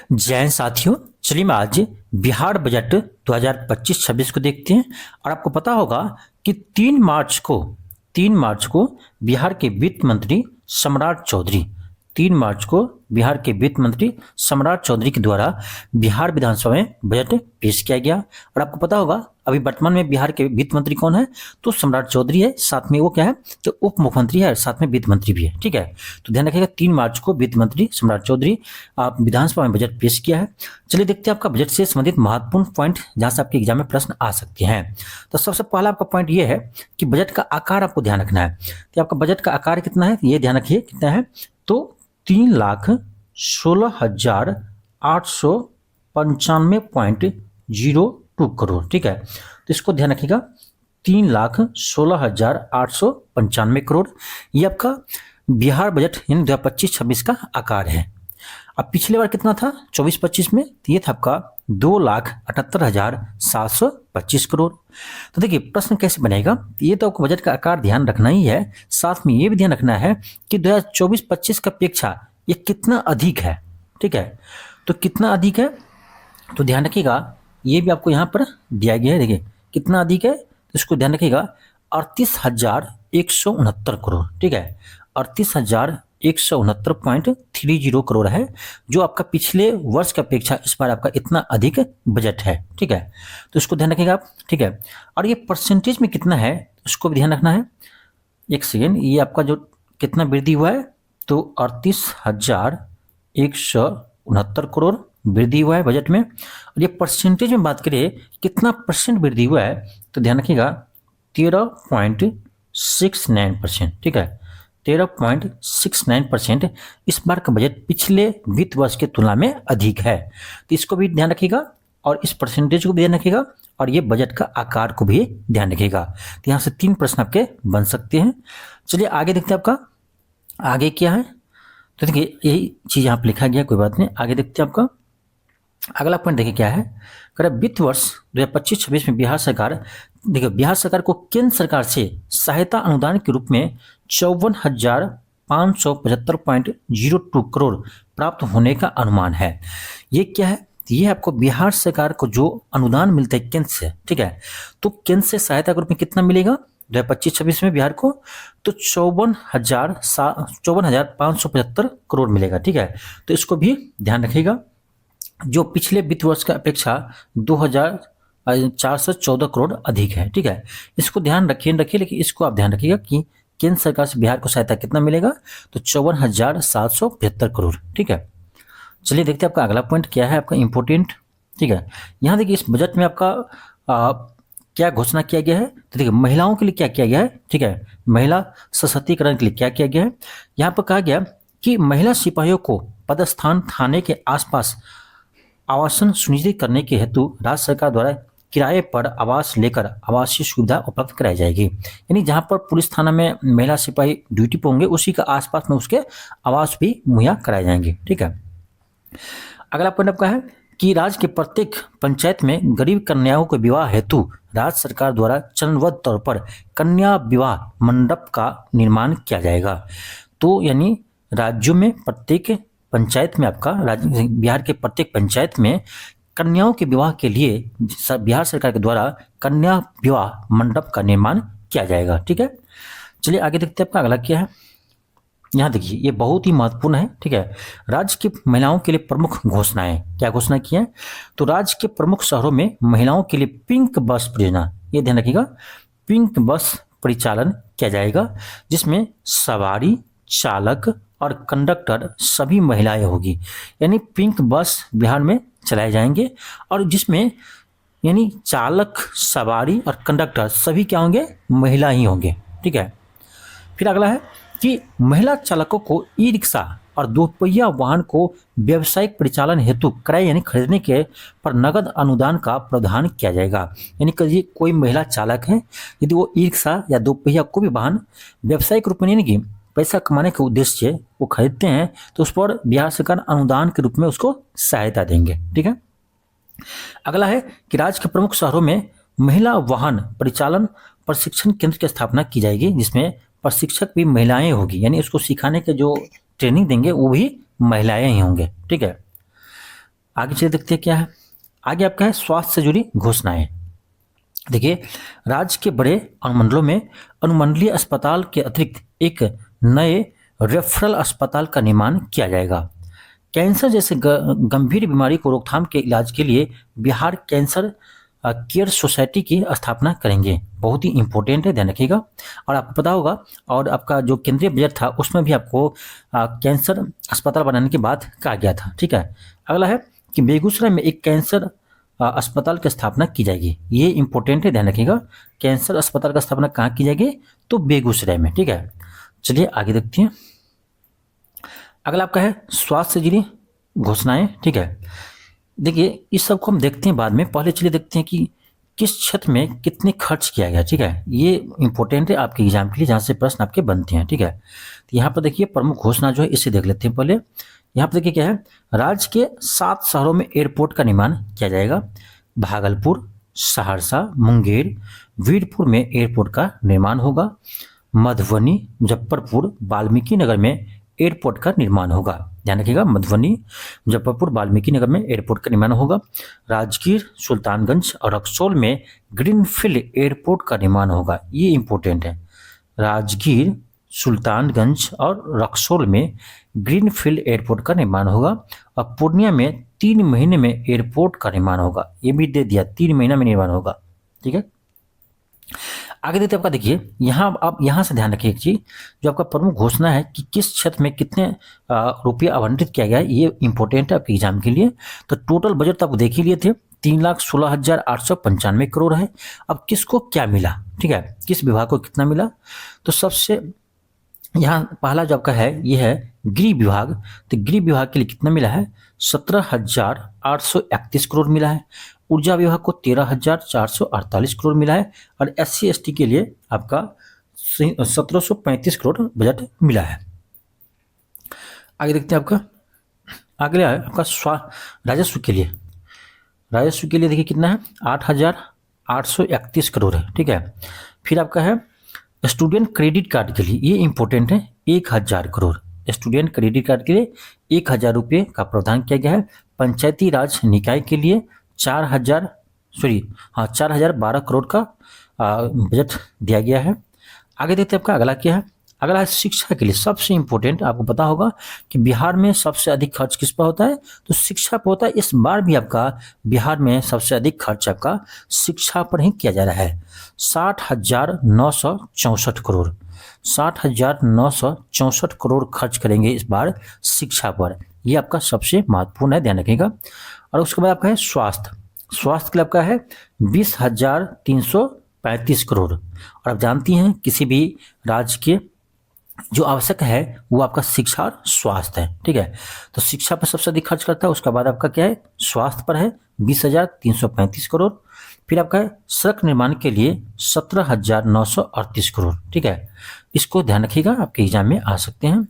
जय हिंद साथियों, चलिए मैं आज बिहार बजट 2025-26 को देखते हैं। और आपको पता होगा कि 3 मार्च को बिहार के वित्त मंत्री सम्राट चौधरी 3 मार्च को बिहार के वित्त मंत्री सम्राट चौधरी के द्वारा बिहार विधानसभा में बजट पेश किया गया। और आपको पता होगा अभी वर्तमान में बिहार के वित्त मंत्री कौन है, तो सम्राट चौधरी है, साथ में वो क्या है, तो उप मुख्यमंत्री है, साथ में वित्त मंत्री भी है। ठीक है, तो ध्यान रखिएगा 3 मार्च को वित्त मंत्री सम्राट चौधरी आप विधानसभा में बजट पेश किया है। चलिए देखते हैं आपका बजट से संबंधित महत्वपूर्ण पॉइंट जहां से आपके एग्जाम में प्रश्न आ सकते हैं। तो सबसे पहला आपका पॉइंट ये है कि बजट का आकार आपको ध्यान रखना है। तो आपका बजट का आकार कितना है, ये ध्यान रखिए कितना है, तो 3,16,895.02 करोड़। ठीक है, तो इसको ध्यान रखिएगा, 3,16,895 करोड़ ये आपका बिहार बजट यानी 2025-26 का आकार है। अब पिछले बार कितना था 24-25 में, तो ये था आपका 2,78,725 करोड़। तो देखिए प्रश्न कैसे बनेगा, ये तो आपको बजट का आकार ध्यान रखना ही है, साथ में ये भी ध्यान रखना है कि 2024-25 का अपेक्षा ये कितना अधिक है। ठीक है, तो कितना अधिक है तो ध्यान रखिएगा, ये भी आपको यहाँ पर दिया गया है। देखिए कितना अधिक है, तो इसको ध्यान रखिएगा 38,169 करोड़। ठीक है, 38,169.30 करोड़ है, जो आपका पिछले वर्ष की अपेक्षा इस बार आपका इतना अधिक बजट है। ठीक है, तो इसको ध्यान रखिएगा आप। ठीक है, और ये परसेंटेज में कितना है उसको भी ध्यान रखना है। एक सेकेंड, ये आपका जो कितना वृद्धि हुआ है, तो 38,169 करोड़ वृद्धि हुआ है बजट में। और ये परसेंटेज में बात करें कितना परसेंट वृद्धि हुआ है, तो ध्यान रखिएगा 13.69%। ठीक है, 13.69% इस बार का बजट पिछले वित्त वर्ष की तुलना में अधिक है। तो इसको भी ध्यान रखिएगा और इस परसेंटेज को भी ध्यान रखिएगा और ये बजट का आकार को भी ध्यान रखिएगा। तो यहाँ से 3 प्रश्न आपके बन सकते हैं। चलिए आगे देखते हैं आपका आगे क्या है। तो देखिए यही चीज़ यहाँ पर लिखा गया, कोई बात नहीं, आगे देखते हैं आपका अगला पॉइंट। देखिए क्या है, कह वित्त वर्ष 2025-26 में बिहार सरकार, देखिए बिहार सरकार को केंद्र सरकार से सहायता अनुदान के रूप में 54,575.02 करोड़ प्राप्त होने का अनुमान है। ये क्या है, ये आपको बिहार सरकार को जो अनुदान मिलता है केंद्र से, ठीक है, तो केंद्र से सहायता के रूप में कितना मिलेगा 2025-26 में बिहार को, तो 54,575 करोड़ मिलेगा। ठीक है, तो इसको भी ध्यान रखिएगा, जो पिछले वित्त वर्ष की अपेक्षा 2,414 करोड़ अधिक है। ठीक है, इसको ध्यान रखिए, लेकिन इसको आप ध्यान रखिएगा कि केंद्र सरकार से बिहार को सहायता कितना मिलेगा, तो 54,775 करोड़। ठीक है, चलिए देखते हैं आपका अगला पॉइंट क्या है, आपका इंपोर्टेंट। ठीक है, यहाँ देखिए इस बजट में आपका क्या घोषणा किया गया है, तो देखिए महिलाओं के लिए क्या किया गया है। ठीक है, महिला सशक्तिकरण के लिए क्या किया गया है, यहाँ पर कहा गया कि महिला सिपाहियों को पदस्थान थाने के आसपास आवासन सुनिश्चित करने के हेतु राज्य सरकार द्वारा किराए पर आवास लेकर आवासीय सुविधा उपलब्ध कराई जाएगी। यानी जहां पर पुलिस थाना में महिला सिपाही ड्यूटी पर होंगे उसी के आसपास में उसके आवास भी मुहैया कराए जाएंगे। ठीक है, अगला पॉइंट आपका है कि राज्य के प्रत्येक पंचायत में गरीब कन्याओं के विवाह हेतु राज्य सरकार द्वारा चरणबद्ध तौर पर कन्या विवाह मंडप का निर्माण किया जाएगा। तो यानी राज्यों में प्रत्येक पंचायत में आपका बिहार के प्रत्येक पंचायत में कन्याओं के विवाह के लिए बिहार सरकार के द्वारा कन्या विवाह मंडप का निर्माण किया जाएगा। ठीक है, चलिए आगे देखते हैं आपका अगला क्या है। यहाँ देखिए ये बहुत ही महत्वपूर्ण है। ठीक है, राज्य की महिलाओं के लिए प्रमुख घोषणाएं, क्या घोषणा की है, तो राज्य के प्रमुख शहरों में महिलाओं के लिए पिंक बस परियोजना, ये ध्यान रखिएगा, पिंक बस परिचालन किया जाएगा, जिसमें सवारी, चालक और कंडक्टर सभी महिलाएं होगी। यानी पिंक बस बिहार में चलाए जाएंगे और जिसमें यानी चालक, सवारी और कंडक्टर सभी क्या होंगे, महिला ही होंगे। ठीक है, फिर अगला है कि महिला चालकों को ई रिक्शा और दोपहिया वाहन को व्यावसायिक परिचालन हेतु क्रय यानी खरीदने के पर नगद अनुदान का प्रावधान किया जाएगा। यानी कि कोई महिला चालक है, यदि वो ई रिक्शा या दोपहिया को भी वाहन व्यावसायिक रूप में यानी कि पैसा कमाने के उद्देश्य से वो खरीदते हैं, तो उस पर बिहार सरकार अनुदान के रूप में उसको सहायता देंगे। ठीक है, अगला है कि राज्य के प्रमुख शहरों में महिला वाहन परिचालन प्रशिक्षण केंद्र की स्थापना की जाएगी, जिसमें प्रशिक्षक भी महिलाएं होगी, यानी उसको सिखाने के जो ट्रेनिंग देंगे वो भी महिलाएं ही होंगे। ठीक है, आगे चलिए देखते हैं क्या है। आगे आपका है स्वास्थ्य से जुड़ी घोषणाएं। देखिए, राज्य के बड़े अनुमंडलों में अनुमंडलीय अस्पताल के अतिरिक्त एक नए रेफरल अस्पताल का निर्माण किया जाएगा। कैंसर जैसे गंभीर बीमारी को रोकथाम के इलाज के लिए बिहार कैंसर केयर सोसाइटी की स्थापना करेंगे। बहुत ही इंपॉर्टेंट है, ध्यान रखिएगा। और आपको पता होगा, और आपका जो केंद्रीय बजट था उसमें भी आपको कैंसर अस्पताल बनाने की बात कहा गया था। ठीक है, अगला है कि बेगूसराय में एक कैंसर अस्पताल की स्थापना की जाएगी। ये इंपॉर्टेंट है, ध्यान रखिएगा। कैंसर अस्पताल का स्थापना कहाँ की जाएगी? तो बेगूसराय में। ठीक है, चलिए आगे देखते हैं। अगला आपका है स्वास्थ्य से जुड़ी घोषणाएं। ठीक है, देखिए इस सब को हम देखते हैं बाद में, पहले चलिए देखते हैं कि किस क्षेत्र में कितने खर्च किया गया। ठीक है, ये इंपॉर्टेंट है आपके एग्जाम के लिए, जहाँ से प्रश्न आपके बनते हैं। ठीक है, तो यहाँ पर देखिए प्रमुख घोषणा जो है इसे देख लेते हैं पहले। यहाँ पर देखिए क्या है, राज्य के 7 शहरों में एयरपोर्ट का निर्माण किया जाएगा। भागलपुर, सहरसा, मुंगेर, वीरपुर में एयरपोर्ट का निर्माण होगा। मधुबनी, मुजफ्फरपुर, वाल्मीकि नगर में एयरपोर्ट का निर्माण होगा। ध्यान रखिएगा, मधुबनी, मुजफ्फरपुर, वाल्मीकि नगर में एयरपोर्ट का निर्माण होगा। राजगीर, सुल्तानगंज और रक्सौल में ग्रीनफील्ड एयरपोर्ट का निर्माण होगा। ये इंपॉर्टेंट है, राजगीर, सुल्तानगंज और रक्सौल में ग्रीनफील्ड एयरपोर्ट का निर्माण होगा। और पूर्णिया में 3 महीने में एयरपोर्ट का निर्माण होगा। ये भी दे दिया, 3 महीना में निर्माण होगा। ठीक है, आगे देखते आपका, देखिए यहाँ आप यहाँ से ध्यान रखिए एक चीज, जो आपका प्रमुख घोषणा है कि किस क्षेत्र में कितने रुपये आवंटित किया गया है, ये इंपॉर्टेंट है आपके एग्जाम के लिए। तो टोटल बजट तो आपको देख ही लिए थे, 3,16,895 करोड़ है। अब किसको क्या मिला? ठीक है, किस विभाग को कितना मिला? तो सबसे यहाँ पहला जो आपका है ये है गृह विभाग। तो गृह विभाग के लिए कितना मिला है? 17,831 करोड़ मिला है। ऊर्जा विभाग को 13,448 करोड़ मिला है। और SC ST के लिए आपका 1735 करोड़ बजट मिला है। आगे देखते हैं आपका, अगले है आपका राजस्व के लिए। राजस्व के लिए देखिए कितना है? 8,831 करोड़ है। ठीक है, फिर आपका है स्टूडेंट क्रेडिट कार्ड के लिए, ये इंपॉर्टेंट है, 1,000 करोड़। स्टूडेंट क्रेडिट कार्ड के लिए 1,000 रुपये का प्रावधान किया गया है। पंचायती राज निकाय के लिए 4,012 करोड़ का बजट दिया गया है। आगे देखते हैं आपका अगला क्या है। अगला है शिक्षा के लिए, सबसे इंपॉर्टेंट। आपको पता होगा कि बिहार में सबसे अधिक खर्च किस पर होता है? तो शिक्षा पर होता है। इस बार भी आपका बिहार में सबसे अधिक खर्च आपका शिक्षा पर ही किया जा रहा है। 60,964 करोड़, 60,964 करोड़ खर्च करेंगे इस बार शिक्षा पर। यह आपका सबसे महत्वपूर्ण है, ध्यान रखिएगा। और उसके बाद आपका है स्वास्थ्य। स्वास्थ्य के लिए आपका है 20,335 करोड़। और आप जानती हैं किसी भी राज्य के जो आवश्यक है वो आपका शिक्षा और स्वास्थ्य है। ठीक है, तो शिक्षा पर सबसे अधिक खर्च करता है। उसके बाद आपका क्या है? स्वास्थ्य पर है 20,335 करोड़। फिर आपका है सड़क निर्माण के लिए 17,938 करोड़। ठीक है, इसको ध्यान रखिएगा, आपके एग्जाम में आ सकते हैं।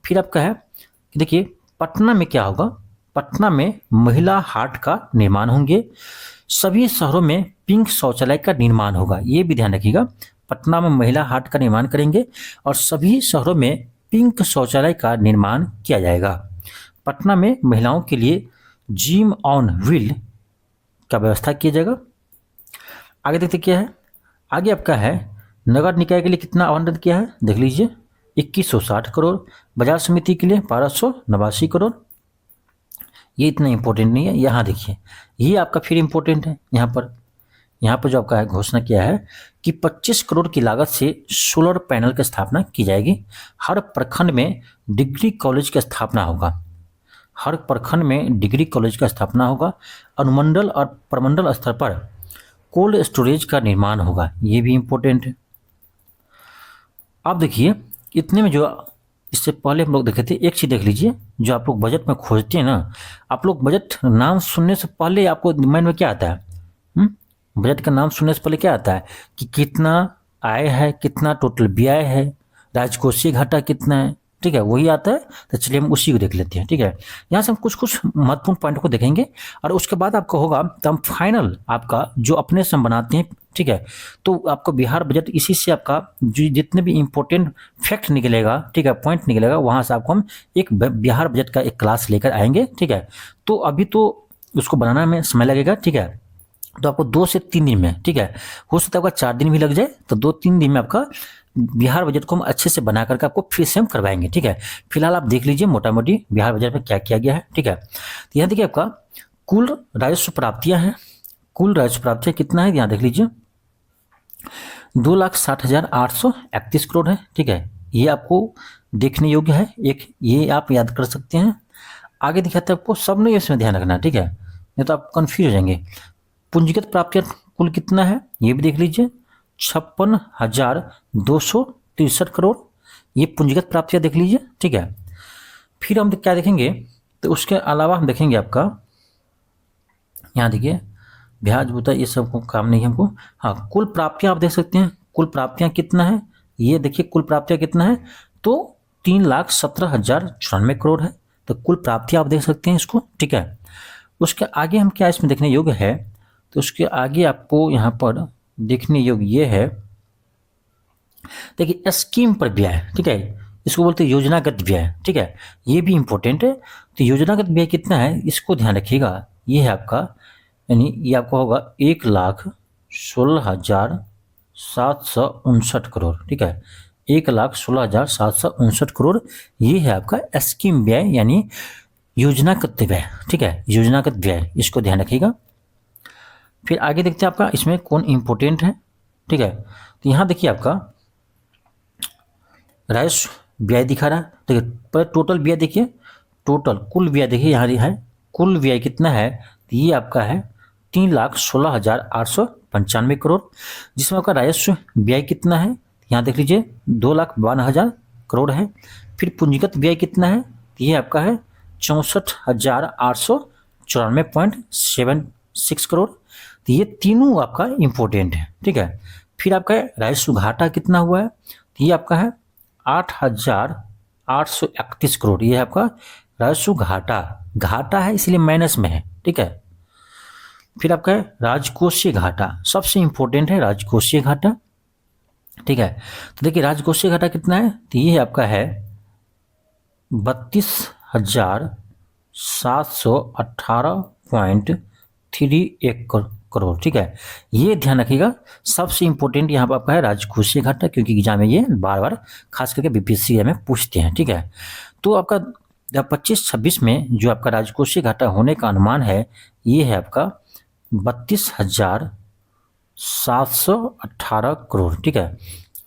फिर आपका है देखिए पटना में क्या होगा? पटना में महिला हाट का निर्माण होंगे। सभी शहरों में पिंक शौचालय का निर्माण होगा। ये भी ध्यान रखिएगा, पटना में महिला हाट का निर्माण करेंगे और सभी शहरों में पिंक शौचालय का निर्माण किया जाएगा। पटना में महिलाओं के लिए जिम ऑन व्हील का व्यवस्था किया जाएगा। आगे देखते क्या है। आगे आपका है नगर निकाय के लिए कितना आवंटन किया है, देख लीजिए, 2160 करोड़। बाजार समिति के लिए 1289 करोड़। ये इतना इंपॉर्टेंट नहीं है। यहाँ देखिए, ये आपका फिर इंपॉर्टेंट है। यहाँ पर जो आपका है घोषणा किया है कि 25 करोड़ की लागत से सोलर पैनल की स्थापना की जाएगी। हर प्रखंड में डिग्री कॉलेज की स्थापना होगा। हर प्रखंड में डिग्री कॉलेज का स्थापना होगा। अनुमंडल और प्रमंडल स्तर पर कोल्ड स्टोरेज का निर्माण होगा। ये भी इंपॉर्टेंट है। आप देखिए इतने में जो इससे पहले हम लोग देखे थे, एक चीज देख लीजिए, जो आप लोग बजट में खोजते हैं ना, आप लोग बजट नाम सुनने से पहले आपको माइंड में क्या आता है? बजट का नाम सुनने से पहले क्या आता है कि कितना आय है, कितना टोटल व्यय है, राजकोषीय घाटा कितना है। ठीक है, वही आता है। तो चलिए हम उसी को देख लेते हैं। ठीक है, यहाँ से हम कुछ महत्वपूर्ण पॉइंट को देखेंगे और उसके बाद आपका होगा तो हम फाइनल आपका जो अपने से हम बनाते हैं ठीक है। तो आपको बिहार बजट इसी से आपका जो जितने भी इंपॉर्टेंट फैक्ट निकलेगा, ठीक है, पॉइंट निकलेगा, वहाँ से आपको हम एक बिहार बजट का एक क्लास लेकर आएंगे, ठीक है। तो अभी तो उसको बनाना में समय लगेगा, ठीक है। तो आपको 2 से 3 दिन में, ठीक है, हो सकता है आपका 4 दिन भी लग जाए, तो 2-3 दिन में आपका बिहार बजट को हम अच्छे से बना करके आपको फिर से हम करवाएंगे, ठीक है। फिलहाल आप देख लीजिए मोटा मोटी बिहार बजट में क्या किया गया है, ठीक है। तो यहाँ देखिए आपका कुल राजस्व प्राप्तियां हैं, कुल राजस्व प्राप्तियां कितना है यहाँ देख लीजिए 2,60,831 करोड़ है, ठीक है। ये आपको देखने योग्य है, एक ये आप याद कर सकते हैं। आगे दिखाते हैं आपको, सब ने इसमें ध्यान रखना है, ठीक है, नहीं तो आप कंफ्यूज हो जाएंगे। पूंजीगत प्राप्तियां कुल कितना है ये भी देख लीजिए 56,263 करोड़, ये पूंजीगत प्राप्तियां देख लीजिए, ठीक है। फिर हम क्या देखेंगे, तो उसके अलावा हम देखेंगे आपका यहाँ देखिए ब्याज भुगतान ये सब को काम नहीं है हमको। हाँ, कुल प्राप्तियां आप देख सकते हैं, कुल प्राप्तियां कितना है ये देखिए, कुल प्राप्तियां कितना है तो 3,17,094 करोड़ है। तो कुल प्राप्तियां आप देख सकते हैं इसको, ठीक है। उसके आगे हम क्या इसमें देखने योग्य है, तो उसके आगे आपको यहाँ पर देखने योग्य ये है, देखिए स्कीम पर व्यय, ठीक है, इसको बोलते हैं योजनागत व्यय, ठीक है, ये भी इंपॉर्टेंट है। तो योजनागत व्यय कितना है इसको ध्यान रखिएगा, ये है आपका, यानी ये आपका होगा 1,16,759 करोड़, ठीक है, 1,16,759 करोड़, ये है आपका स्कीम व्यय यानी योजनागत व्यय, ठीक है, योजनागत व्यय, इसको ध्यान रखिएगा। फिर आगे देखते हैं आपका इसमें कौन इंपॉर्टेंट है, ठीक है। तो यहाँ देखिए आपका राजस्व व्यय दिखा रहा है, देखिए पर टोटल व्यय देखिए, टोटल कुल व्यय देखिए यहाँ है, कुल व्यय कितना है तो ये आपका है 3,16,895 करोड़, जिसमें आपका राजस्व व्यय कितना है यहाँ देख लीजिए 2,52,000 करोड़ है। फिर पूंजीगत व्यय कितना है तो ये आपका है 64,894.76 करोड़। तो ये तीनों आपका इंपॉर्टेंट है, ठीक है। फिर आपका राजस्व घाटा कितना हुआ है तो ये आपका है 8,831 करोड़, ये है आपका राजस्व घाटा, घाटा है इसलिए माइनस में है, ठीक है। फिर आपका है राजकोषीय घाटा, सबसे इंपॉर्टेंट है राजकोषीय घाटा, ठीक है। तो देखिए राजकोषीय घाटा कितना है तो ये आपका है 32,718.31 करोड़, ठीक है। ये ध्यान रखिएगा, सबसे इंपॉर्टेंट यहाँ पर आपका है राजकोषीय घाटा, क्योंकि एग्जाम में ये बार बार खास करके बीपीएससी में पूछते हैं, ठीक है। तो आपका 25-26 में जो आपका राजकोषीय घाटा होने का अनुमान है ये है आपका 32,718 करोड़, ठीक है,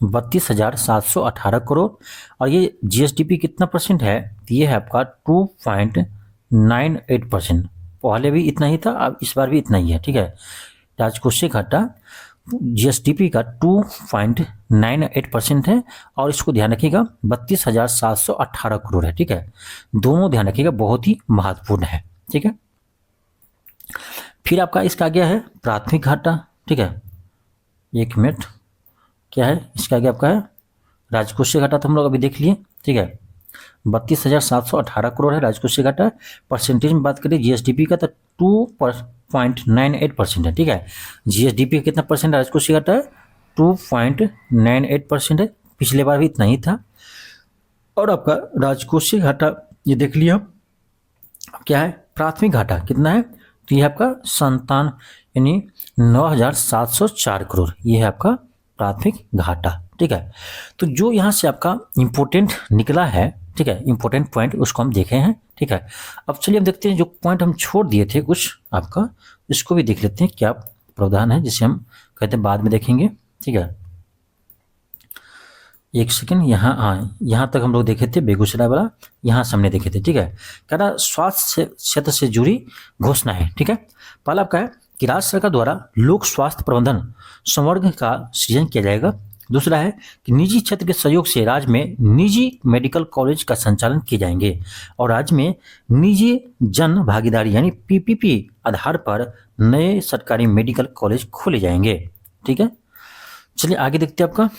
32,718 करोड़। और ये जीएसडीपी कितना परसेंट है तो ये है आपका 2.98%, पहले भी इतना ही था, अब इस बार भी इतना ही है, ठीक है। राजकोषीय घाटा जीएसडीपी का 2.98% है, और इसको ध्यान रखिएगा 32,718 करोड़ है, ठीक है। दोनों ध्यान रखिएगा, बहुत ही महत्वपूर्ण है, ठीक है। फिर आपका इसका आगे है प्राथमिक घाटा, ठीक है, एक मिनट, क्या है इसका आगे आपका है राजकोषीय घाटा, तो हम लोग अभी देख लिए, ठीक है, 32,718 करोड़ है राजकोषीय घाटा। परसेंटेज में बात करें जीएसडीपी का तो 2.98% है, ठीक है। जीएसडीपी का कितना परसेंट राजकोषीय घाटा है 2.98% है, पिछले बार भी इतना ही था। और आपका राजकोषीय घाटा ये देख लिया, क्या है प्राथमिक घाटा कितना है तो ये आपका 57 यानी 9,704 करोड़, ये है आपका प्राथमिक घाटा, ठीक है। तो जो यहाँ से आपका इंपॉर्टेंट निकला है, ठीक है, इंपॉर्टेंट पॉइंट उसको हम देखे हैं, ठीक है। अब चलिए हम देखते हैं जो पॉइंट हम छोड़ दिए थे कुछ आपका, इसको भी देख लेते हैं क्या प्रावधान है, जिसे हम कहते हैं बाद में देखेंगे, ठीक है। एक सेकेंड, यहाँ तक हम लोग देखे थे बेगूसराय वाला, यहाँ से हमने देखे थे, ठीक है। कह रहा स्वास्थ्य क्षेत्र से जुड़ी घोषणा है, ठीक है। पहला आपका है कि राज्य सरकार द्वारा लोक स्वास्थ्य प्रबंधन संवर्ग का सृजन किया जाएगा। दूसरा है कि निजी क्षेत्र के सहयोग से राज्य में निजी मेडिकल कॉलेज का संचालन किए जाएंगे, और राज्य में निजी जन भागीदारी यानी पीपीपी आधार पर नए सरकारी मेडिकल कॉलेज खोले जाएंगे, ठीक है। चलिए आगे देखते हैं आपका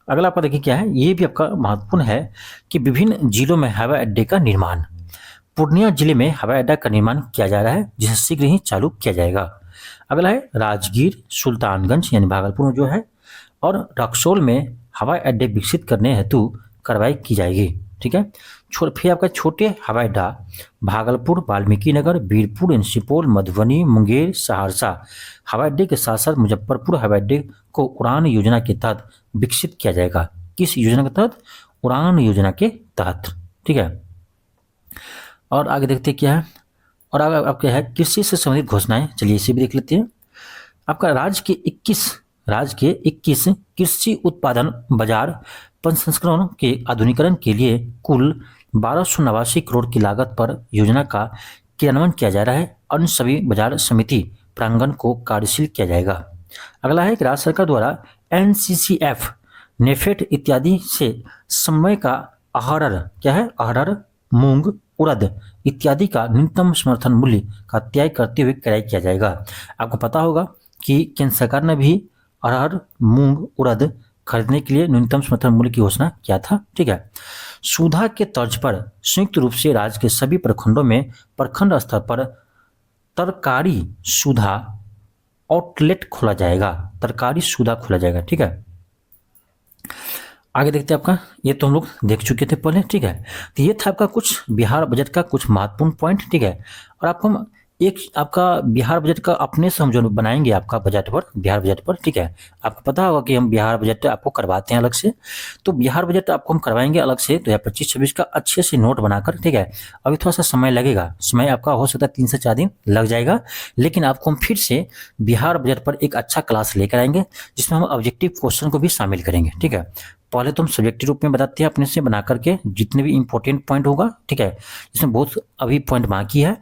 अगला आपका देखिए क्या है, ये भी आपका महत्वपूर्ण है कि विभिन्न जिलों में हवाई अड्डे का निर्माण। पूर्णिया जिले में हवाई अड्डा का निर्माण किया जा रहा है, जिसे शीघ्र ही चालू किया जाएगा। अगला है राजगीर, सुल्तानगंज यानी भागलपुर में जो है, और रक्सौल में हवाई अड्डे विकसित करने हेतु कार्रवाई की जाएगी। ठीक है। फिर आपका छोटे हवाई अड्डा भागलपुर, वाल्मीकि नगर, बीरपुर, सुपौल, मधुबनी, मुंगेर, सहरसा हवाई अड्डे के साथ साथ मुजफ्फरपुर हवाई अड्डे को उड़ान योजना के तहत विकसित किया जाएगा। किस योजना के तहत? उड़ान योजना के तहत। ठीक है। और आगे देखते हैं क्या है। और आगे आपका है कृषि से संबंधित घोषणाएं। चलिए इसे भी देख लेते हैं। आपका राज्य के 21 कृषि उत्पादन बाजार प्रसंस्करण के आधुनिकीकरण के लिए कुल 1289 करोड़ की लागत पर योजना का क्रियान्वयन किया जा रहा है। अन्य सभी बाजार समिति प्रांगण को कार्यशील किया जाएगा। अगला है कि राज्य सरकार द्वारा NCCF, नेफेड इत्यादि से समन्वय का अरहर, क्या है? अरहर, मूंग, उड़द इत्यादि का न्यूनतम समर्थन मूल्य का तय करते हुए क्रय किया जाएगा। आपको पता होगा कि केंद्र सरकार ने भी अरहर, मूंग, उड़द खरीदने के लिए न्यूनतम समर्थन मूल्य की घोषणा किया था। ठीक है। सुधा के तर्ज पर संयुक्त रूप से राज्य के सभी प्रखंडों में प्रखंड स्तर पर तरकारी सुधा आउटलेट खोला जाएगा। तरकारी सुधा खोला जाएगा। ठीक है। आगे देखते हैं आपका, ये तो हम लोग देख चुके थे पहले। ठीक है। तो ये था आपका कुछ बिहार बजट का कुछ महत्वपूर्ण पॉइंट। ठीक है। और आपको हम एक आपका बिहार बजट का अपने से हम जो बनाएंगे आपका बजट पर, बिहार बजट पर। ठीक है। आपको पता होगा कि हम बिहार बजट आपको करवाते हैं अलग से, तो बिहार बजट आपको हम करवाएंगे अलग से 2025-26 का अच्छे से नोट बनाकर। ठीक है। अभी थोड़ा सा समय लगेगा, समय आपका हो सकता है 3 से 4 दिन लग जाएगा, लेकिन आपको हम फिर से बिहार बजट पर एक अच्छा क्लास लेकर आएंगे जिसमें हम ऑब्जेक्टिव क्वेश्चन को भी शामिल करेंगे। ठीक है। पहले तो हम सब्जेक्टिव रूप में बताते हैं अपने से बना करके जितने भी इंपॉर्टेंट पॉइंट होगा। ठीक है। इसमें बहुत अभी पॉइंट बाकी है,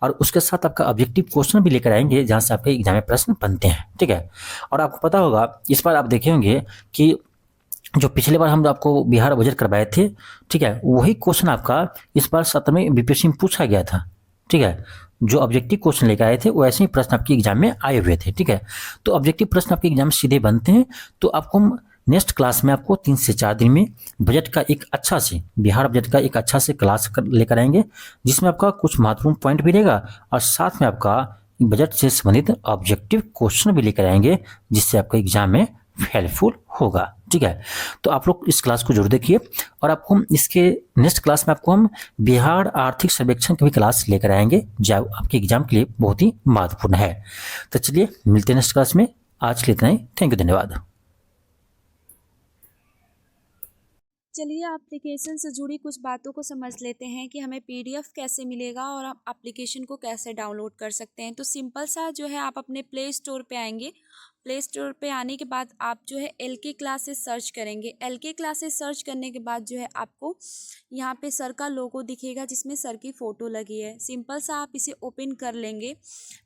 और उसके साथ आपका ऑब्जेक्टिव क्वेश्चन भी लेकर आएंगे जहां से आपके एग्जाम में प्रश्न बनते हैं। ठीक है। और आपको पता होगा इस बार आप देखेंगे कि जो पिछले बार हम आपको बिहार बजट करवाए थे, ठीक है, वही क्वेश्चन आपका इस बार सत्र में बीपीएससी में पूछा गया था। ठीक है। जो ऑब्जेक्टिव क्वेश्चन लेकर आए थे वैसे ही प्रश्न आपके एग्जाम में आए हुए थे। ठीक है। तो ऑब्जेक्टिव प्रश्न आपके एग्जाम में सीधे बनते हैं। तो आपको हम नेक्स्ट क्लास में आपको 3 से 4 दिन में बजट का एक अच्छा से, बिहार बजट का एक अच्छा से क्लास लेकर आएंगे जिसमें आपका कुछ महत्वपूर्ण पॉइंट भी रहेगा और साथ में आपका बजट से संबंधित ऑब्जेक्टिव क्वेश्चन भी लेकर आएंगे जिससे आपका एग्जाम में हेल्पफुल होगा। ठीक है। तो आप लोग इस क्लास को जरूर देखिए, और आपको हम इसके नेक्स्ट क्लास में आपको हम बिहार आर्थिक सर्वेक्षण की भी क्लास लेकर आएंगे जो आपके एग्जाम के लिए बहुत ही महत्वपूर्ण है। तो चलिए मिलते हैं नेक्स्ट क्लास में। आज के लिए इतना ही। थैंक यू, धन्यवाद। चलिए एप्लीकेशन से जुड़ी कुछ बातों को समझ लेते हैं कि हमें पीडीएफ कैसे मिलेगा और आप एप्लीकेशन को कैसे डाउनलोड कर सकते हैं। तो सिंपल सा जो है, आप अपने प्ले स्टोर पे आएंगे। प्ले स्टोर पे आने के बाद आप जो है LK क्लासेस सर्च करेंगे। LK क्लासेस सर्च करने के बाद जो है आपको यहाँ पे सर का लोगो दिखेगा जिसमें सर की फ़ोटो लगी है। सिंपल सा आप इसे ओपन कर लेंगे।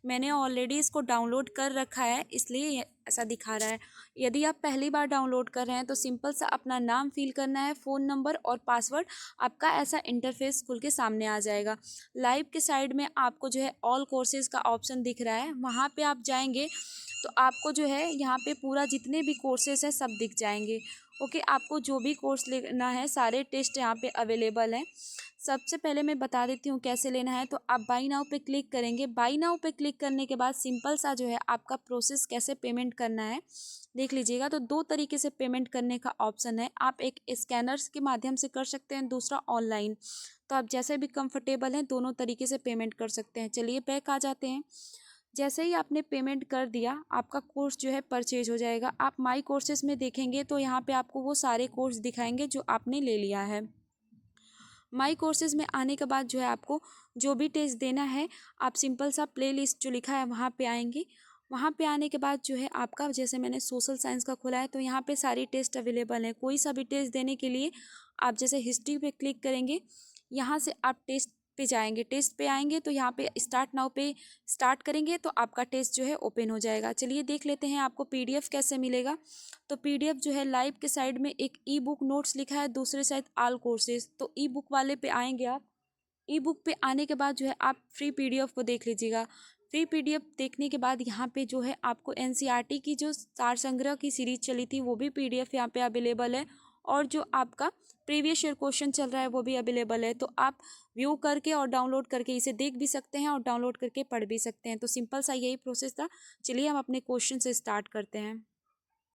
मैंने ऑलरेडी इसको डाउनलोड कर रखा है इसलिए ऐसा दिखा रहा है। यदि आप पहली बार डाउनलोड कर रहे हैं तो सिंपल सा अपना नाम फिल करना है, फ़ोन नंबर और पासवर्ड। आपका ऐसा इंटरफेस खुल के सामने आ जाएगा। लाइव के साइड में आपको जो है ऑल कोर्सेज़ का ऑप्शन दिख रहा है, वहाँ पे आप जाएंगे तो आपको जो है यहाँ पे पूरा जितने भी कोर्सेज़ हैं सब दिख जाएंगे। ओके, आपको जो भी कोर्स लेना है सारे टेस्ट यहाँ पे अवेलेबल हैं। सबसे पहले मैं बता देती हूँ कैसे लेना है। तो आप बाई नाउ पे क्लिक करेंगे। बाई नाउ पे क्लिक करने के बाद सिंपल सा जो है आपका प्रोसेस कैसे पेमेंट करना है देख लीजिएगा। तो 2 तरीके से पेमेंट करने का ऑप्शन है। आप एक स्कैनर्स के माध्यम से कर सकते हैं, दूसरा ऑनलाइन। तो आप जैसे भी कंफर्टेबल हैं दोनों तरीके से पेमेंट कर सकते हैं। चलिए बैक आ जाते हैं। जैसे ही आपने पेमेंट कर दिया आपका कोर्स जो है परचेज हो जाएगा। आप माई कोर्सेज में देखेंगे तो यहाँ पे आपको वो सारे कोर्स दिखाएंगे जो आपने ले लिया है। माई कोर्सेज में आने के बाद जो है आपको जो भी टेस्ट देना है आप सिंपल सा प्लेलिस्ट जो लिखा है वहाँ पे आएंगे। वहाँ पे आने के बाद जो है आपका, जैसे मैंने सोशल साइंस का खोला है तो यहाँ पे सारी टेस्ट अवेलेबल हैं। कोई सा भी टेस्ट देने के लिए आप जैसे हिस्ट्री पे क्लिक करेंगे, यहाँ से आप टेस्ट पे जाएंगे। टेस्ट पे आएंगे तो यहाँ पे स्टार्ट नाउ पे स्टार्ट करेंगे तो आपका टेस्ट जो है ओपन हो जाएगा। चलिए देख लेते हैं आपको पीडीएफ कैसे मिलेगा। तो पीडीएफ जो है लाइव के साइड में एक ई बुक नोट्स लिखा है, दूसरे साइड ऑल कोर्सेज। तो ई बुक वाले पे आएंगे आप। ई बुक पे आने के बाद जो है आप फ्री पीडीएफ को देख लीजिएगा। फ्री पीडीएफ देखने के बाद यहाँ पे जो है आपको एनसीईआरटी की जो सार संग्रह की सीरीज चली थी वो भी पीडीएफ यहाँ पे अवेलेबल है। और जो आपका प्रीवियस ईयर क्वेश्चन चल रहा है वो भी अवेलेबल है। तो आप व्यू करके और डाउनलोड करके इसे देख भी सकते हैं और डाउनलोड करके पढ़ भी सकते हैं। तो सिंपल सा यही प्रोसेस था। चलिए हम अपने क्वेश्चन से स्टार्ट करते हैं।